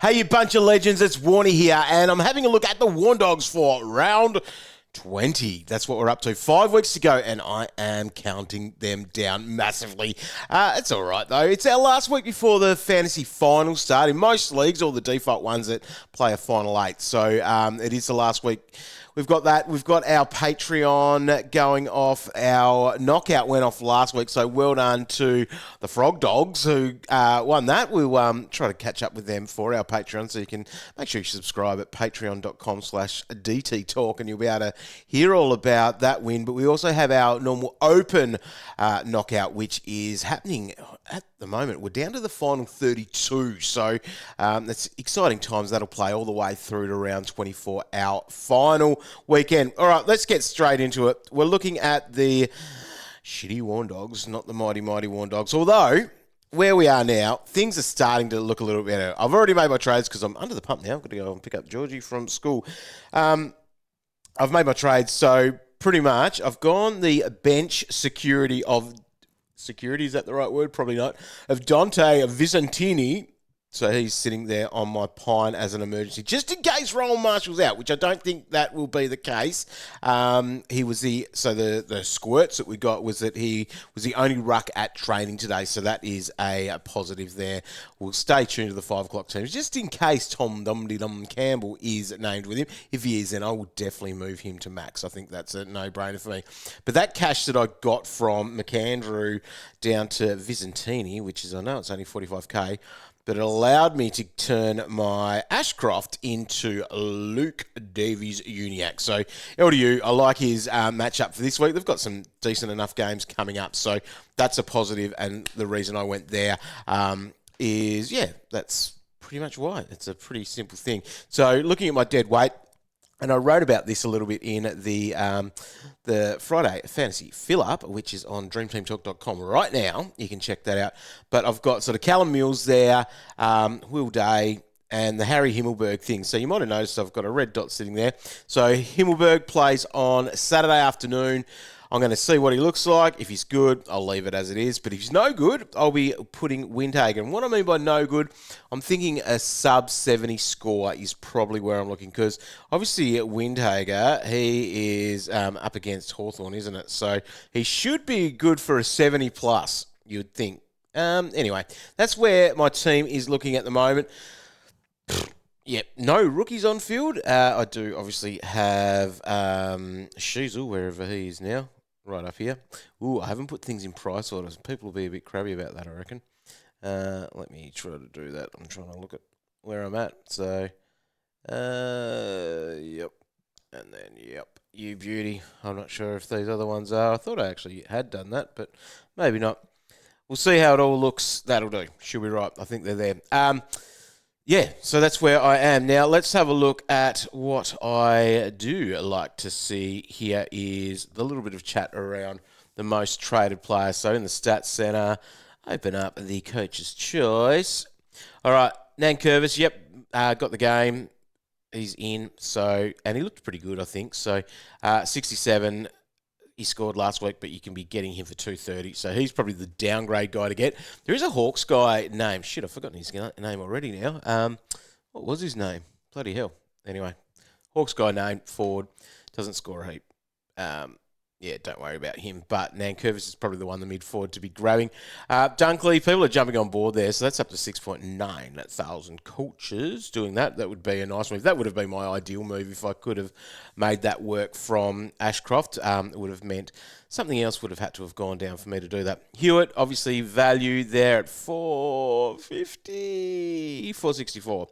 Hey, you bunch of legends, it's Warne here, and I'm having a look at the Warne Dawgs for round 20. That's what we're up to. 5 weeks to go, and I am counting them down massively. It's all right, though. It's our last week before the fantasy finals start. In most leagues, all the default ones that play a final 8. So it is the last week. We've got that. We've got our Patreon going off. Our knockout went off last week, so well done to the Frog Dogs who won that. We'll try to catch up with them for our Patreon, so you can make sure you subscribe at patreon.com/DT Talk, and you'll be able to hear all about that win. But we also have our normal open knockout, which is happening at the moment. We're down to the final 32, so that's exciting times. That'll play all the way through to round 24, our final weekend. All right, let's get straight into it. We're looking at the shitty Warne Dogs, not the mighty Warne Dogs, although where we are now, things are starting to look a little better. I've already made my trades because I'm under the pump now. I've got to go and pick up Georgie from school. I've made my trades, so pretty much I've gone the bench security, is that the right word? Probably not, of Dante Vicentini. So he's sitting there on my pine as an emergency, just in case Roland Marshall's out, which I don't think that will be the case. He was the squirts that we got was that he was the only ruck at training today, so that is a positive there. We'll stay tuned to the 5 o'clock teams, just in case Tom Dum Campbell is named with him. If he is, then I will definitely move him to max. I think that's a no-brainer for me. But that cash that I got from McAndrew down to Vicentini, which is, I know it's only 45k, but it allowed me to turn my Ashcroft into Luke Davies-Uniacke. So, LDU, I like his matchup for this week. They've got some decent enough games coming up, so that's a positive, and the reason I went there is, that's pretty much why. It's a pretty simple thing. So, looking at my dead weight, and I wrote about this a little bit in the Friday Fantasy Fill-Up, which is on dreamteamtalk.com right now. You can check that out. But I've got sort of Callum Mills there, Will Day, and the Harry Himmelberg thing. So you might have noticed I've got a red dot sitting there. So Himmelberg plays on Saturday afternoon. I'm going to see what he looks like. If he's good, I'll leave it as it is. But if he's no good, I'll be putting Windhagen. And what I mean by no good, I'm thinking a sub-70 score is probably where I'm looking. Because obviously at Windhager, he is up against Hawthorn, isn't it? So he should be good for a 70 plus, you'd think. Anyway, that's where my team is looking at the moment. Yep, no rookies on field. I do obviously have Shiesel, wherever he is now. Right up here. Ooh, I haven't put things in price orders. People will be a bit crabby about that, I reckon. Let me try to do that. I'm trying to look at where I'm at. So, yep. And then, yep, you beauty. I'm not sure if these other ones are. I thought I actually had done that, but maybe not. We'll see how it all looks. That'll do. Should be right. I think they're there. Yeah, so that's where I am. Now, let's have a look at what I do like to see here is the little bit of chat around the most traded players. So in the stats center, open up the coach's choice. All right, Nankervis, yep, got the game. He's in, so, and he looked pretty good, I think. So 67, he scored last week, but you can be getting him for 230. So he's probably the downgrade guy to get. There is a Hawks guy named, shit, I've forgotten his name already now. What was his name? Bloody hell. Anyway, Hawks guy named forward, doesn't score a heap. Yeah, don't worry about him. But Nankervis is probably the one, the mid forward, to be grabbing. Dunkley, people are jumping on board there, so that's up to 6,900 coaches doing that. That would be a nice move. That would have been my ideal move if I could have made that work from Ashcroft. It would have meant something else would have had to have gone down for me to do that. Hewitt, obviously, value there at 450, 464.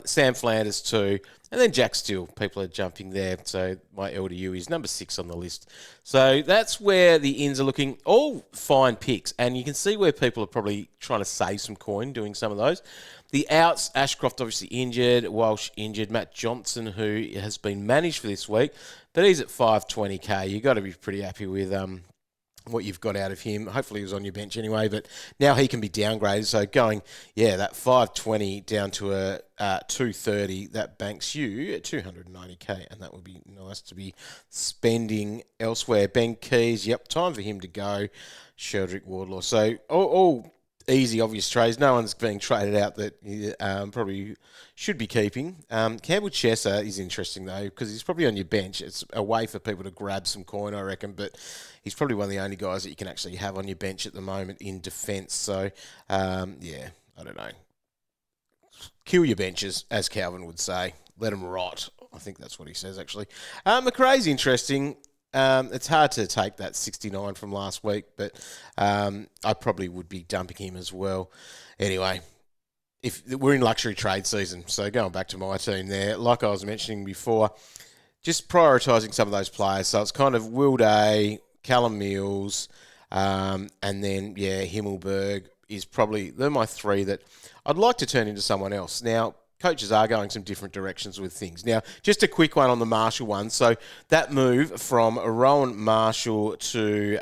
Sam Flanders too. And then Jack Steele, people are jumping there. So my LDU is number 6 on the list. So that's where the ins are looking. All fine picks. And you can see where people are probably trying to save some coin doing some of those. The outs, Ashcroft obviously injured, Walsh injured, Matt Johnson, who has been managed for this week, but he's at 520k. You've got to be pretty happy with what you've got out of him. Hopefully he was on your bench anyway, but now he can be downgraded. So going, that 520 down to a 230, that banks you at 290k, and that would be nice to be spending elsewhere. Ben Keys, yep, time for him to go. Sheldrick Wardlaw. So all easy, obvious trades. No one's being traded out that you probably should be keeping. Campbell Chesser is interesting, though, because he's probably on your bench. It's a way for people to grab some coin, I reckon, but he's probably one of the only guys that you can actually have on your bench at the moment in defence. So, yeah, I don't know. Kill your benches, as Calvin would say. Let them rot. I think that's what he says, actually. McRae's interesting. It's hard to take that 69 from last week, but I probably would be dumping him as well. Anyway, if we're in luxury trade season, so going back to my team there, like I was mentioning before, just prioritising some of those players. So it's kind of Will Day, Callum Mills, and then, Himmelberg is probably, they're my three that I'd like to turn into someone else. Now, coaches are going some different directions with things. Now, just a quick one on the Marshall one. So that move from Rowan Marshall to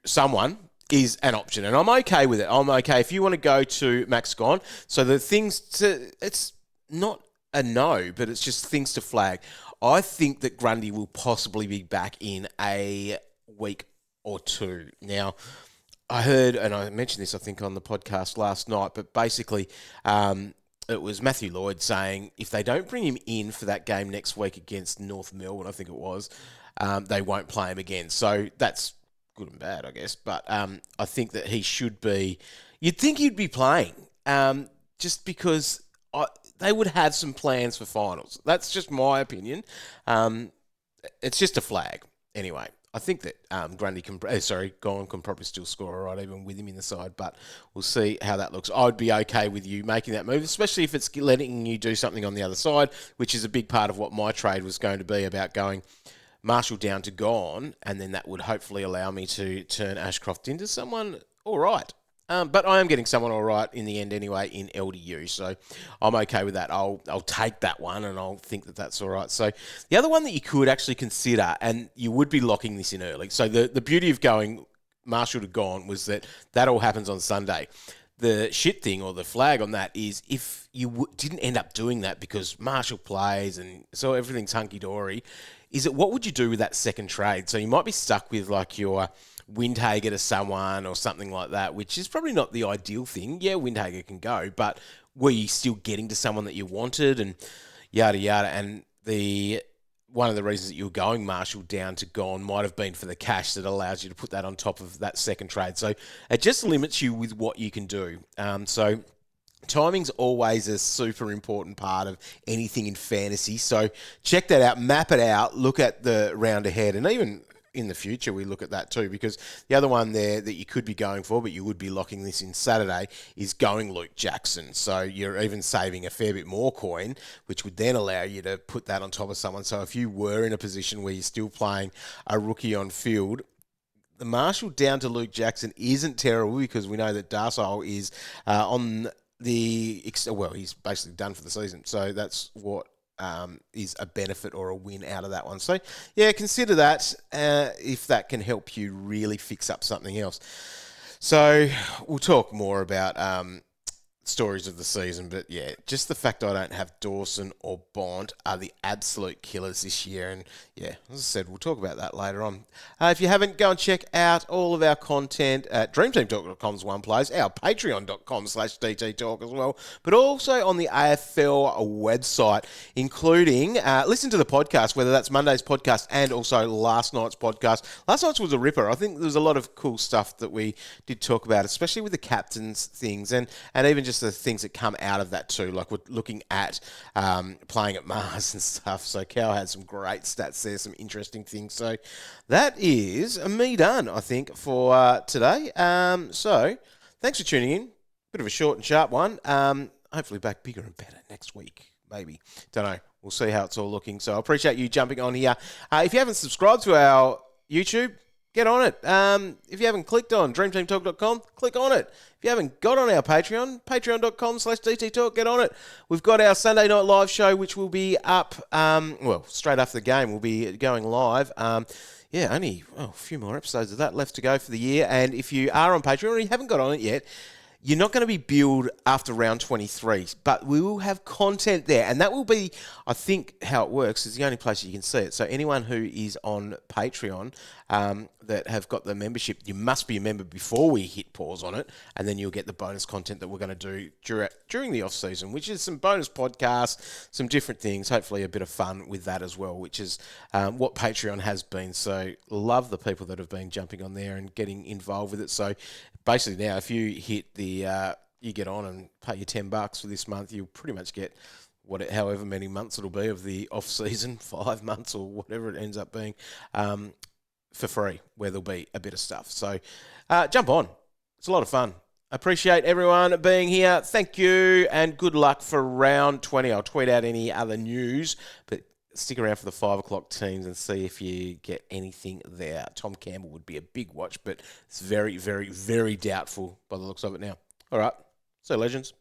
someone is an option, and I'm okay with it. I'm okay if you want to go to Max Gone. So it's not a no, but it's just things to flag. I think that Grundy will possibly be back in a week or two. Now, I heard, and I mentioned this, I think, on the podcast last night, but basically it was Matthew Lloyd saying if they don't bring him in for that game next week against North Melbourne, I think it was, they won't play him again. So that's good and bad, I guess. But I think that he should be, you'd think he'd be playing just because they would have some plans for finals. That's just my opinion. It's just a flag. Anyway, I think that Gon can probably still score all right, even with him in the side, but we'll see how that looks. I would be okay with you making that move, especially if it's letting you do something on the other side, which is a big part of what my trade was going to be about, going Marshall down to Gon, and then that would hopefully allow me to turn Ashcroft into someone all right. But I am getting someone all right in the end anyway in LDU, so I'm okay with that. I'll take that one, and I'll think that that's all right. So the other one that you could actually consider, and you would be locking this in early. So the beauty of going Marshall to Gone was that all happens on Sunday. The shit thing or the flag on that is if you didn't end up doing that because Marshall plays and so everything's hunky-dory, is it what would you do with that second trade? So you might be stuck with like your Windhager to someone or something like that, which is probably not the ideal thing. Yeah, Windhager can go, but were you still getting to someone that you wanted and yada yada? And one of the reasons that you were going Marshall down to Gone might have been for the cash that allows you to put that on top of that second trade. So it just limits you with what you can do. So timing's always a super important part of anything in fantasy. So check that out, map it out, look at the round ahead, and even in the future, we look at that too, because the other one there that you could be going for, but you would be locking this in Saturday, is going Luke Jackson. So you're even saving a fair bit more coin, which would then allow you to put that on top of someone. So if you were in a position where you're still playing a rookie on field, the Marshall down to Luke Jackson isn't terrible, because we know that Darsile is on he's basically done for the season. So that's what is a benefit or a win out of that one. So, yeah, consider that if that can help you really fix up something else. So we'll talk more about stories of the season, but yeah, just the fact I don't have Dawson or Bond are the absolute killers this year. And yeah, as I said, we'll talk about that later on. If you haven't, go and check out all of our content at dreamteamtalk.com's one place, our patreon.com/DTTalk as well, but also on the AFL website, including listen to the podcast, whether that's Monday's podcast and also last night's podcast. Last night's was a ripper. I think there was a lot of cool stuff that we did talk about, especially with the captains things and even just the things that come out of that too. Like we're looking at playing at Mars and stuff. So Cal had some great stats there, some interesting things. So that is me done, I think, for today. So thanks for tuning in. Bit of a short and sharp one. Hopefully back bigger and better next week. Maybe. Don't know. We'll see how it's all looking. So I appreciate you jumping on here. If you haven't subscribed to our YouTube, get on it. If you haven't clicked on dreamteamtalk.com, click on it. If you haven't got on our Patreon, patreon.com/DTTalk, get on it. We've got our Sunday Night Live show, which will be up, straight after the game. We'll be going live. Only a few more episodes of that left to go for the year. And if you are on Patreon or you haven't got on it yet, you're not going to be billed after round 23, but we will have content there. And that will be, I think, how it works is the only place you can see it. So anyone who is on Patreon that have got the membership, you must be a member before we hit pause on it, and then you'll get the bonus content that we're going to do during the off-season, which is some bonus podcasts, some different things, hopefully a bit of fun with that as well, which is what Patreon has been. So love the people that have been jumping on there and getting involved with it. So basically now, if you hit the, you get on and pay your $10 for this month, you'll pretty much get however many months it'll be of the off season, 5 months or whatever it ends up being, for free, where there'll be a bit of stuff. So jump on. It's a lot of fun. Appreciate everyone being here. Thank you and good luck for round 20. I'll tweet out any other news, but stick around for the 5 o'clock teams and see if you get anything there. Tom Campbell would be a big watch, but it's very, very, very doubtful by the looks of it now. All right. So, legends.